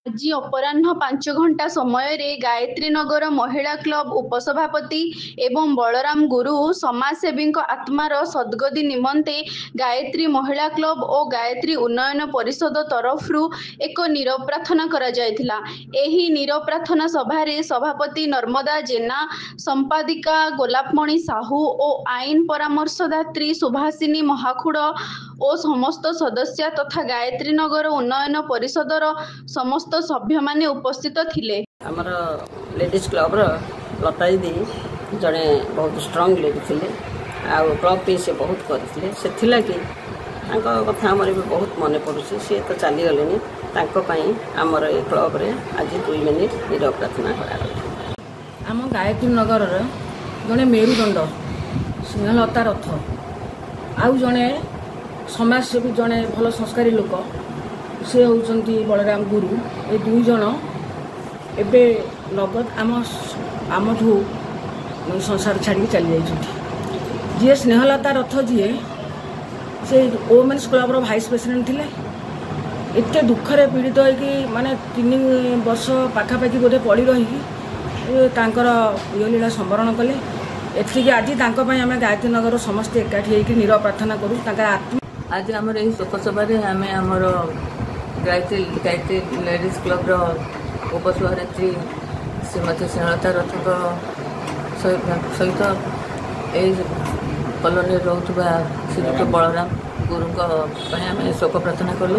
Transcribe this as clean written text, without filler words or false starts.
ଆଜି ଅପରାହ୍ନ 5 ଘଣ୍ଟା ସମୟରେ ଗାୟତ୍ରୀନଗର ମହିଳା କ୍ଲବ ଉପସଭାପତି ଏବଂ ବଳରାମ ଗୁରୁ ସମାଜସେବୀଙ୍କ ଆତ୍ମାର ସଦ୍ଗତି ନିମନ୍ତେ ଗାୟତ୍ରୀ ମହିଳା କ୍ଲବ ଓ ଗାୟତ୍ରୀ ଉନ୍ନୟନ ପରିଷଦ ତରଫରୁ ଏକ ନୀରବ ପ୍ରାର୍ଥନା କରାଯାଇଥିଲା। ଏହି ନୀରବ ପ୍ରାର୍ଥନା ସଭାରେ ସଭାପତି ନର୍ମଦା ଜେନା, ସମ୍ପାଦିକା ଗୋଲାପମଣି ସାହୁ ଓ ଆଇନ ପରାମର୍ଶଦାତ୍ରୀ ସୁଭାଷିନୀ ମହାଖୁଡ଼ ଓ ସମସ୍ତ ସଦସ୍ୟା ତଥା ଗାୟତ୍ରୀନଗର ଉନ୍ନୟନ ପରିଷଦର ସମସ୍ତ ସଭ୍ୟମାନେ ଉପସ୍ଥିତ ଥିଲେ। ଆମର ଲେଡିଜ୍ କ୍ଲବ୍ର ଲତା ଦିଦି ଜଣେ ବହୁତ ଷ୍ଟ୍ରଙ୍ଗ ଲେଡି ଥିଲେ ଆଉ କ୍ଲବ୍ ପାଇଁ ସେ ବହୁତ କରିଥିଲେ। ସେଥିଲାଗି ତାଙ୍କ କଥା ଆମର ଏବେ ବହୁତ ମନେ ପଡ଼ୁଛି। ସିଏ ତ ଚାଲିଗଲେଣି, ତାଙ୍କ ପାଇଁ ଆମର ଏ କ୍ଲବ୍ରେ ଆଜି 2 ମିନିଟ୍ ନୀରବ ପ୍ରାର୍ଥନା କରାଗଲା। ଆମ ଗାୟତ୍ରୀନଗରର ଜଣେ ମେରୁଦଣ୍ଡ ସ୍ନେହଲତା ରଥ ଆଉ ଜଣେ ସମାଜସେବୀ, ଜଣେ ଭଲ ସଂସ୍କାରୀ ଲୋକ, ସେ ହେଉଛନ୍ତି ବଳରାମ ଗୁରୁ। ଏ 2 ଜଣ ଏବେ ନଗଦ ଆମଠୁ ସଂସାର ଛାଡ଼ିକି ଚାଲି ଯାଇଛନ୍ତି। ଯିଏ ସ୍ନେହଲତା ରଥ, ଯିଏ ସେ ଓମେନ୍ସ କ୍ଲବ୍ର ଭାଇସ୍ ପ୍ରେସିଡେଣ୍ଟ ଥିଲେ। ଏତେ ଦୁଃଖରେ ପୀଡ଼ିତ ହୋଇକି ମାନେ 3 ବର୍ଷ ପାଖାପାଖି ବୋଧେ ପଡ଼ି ରହିକି ତାଙ୍କର ଇହଲୀଳା ସମ୍ବରଣ କଲେ। ଏତିକି ଆଜି ତାଙ୍କ ପାଇଁ ଆମେ ଗାୟତ୍ରୀନଗର ସମସ୍ତେ ଏକାଠି ହେଇକି ନୀରବ ପ୍ରାର୍ଥନା କରୁ। ତାଙ୍କର ଆତ୍ମା आज आमर यही शोकसभा आम आमर गायत्री लेडीज क्लब उपसभानेत्री श्रीमती स्नेहलता रथ सहित कलोनी रोकवा श्रीयुक्त बलराम गुरु आम शोक प्रार्थना कलु।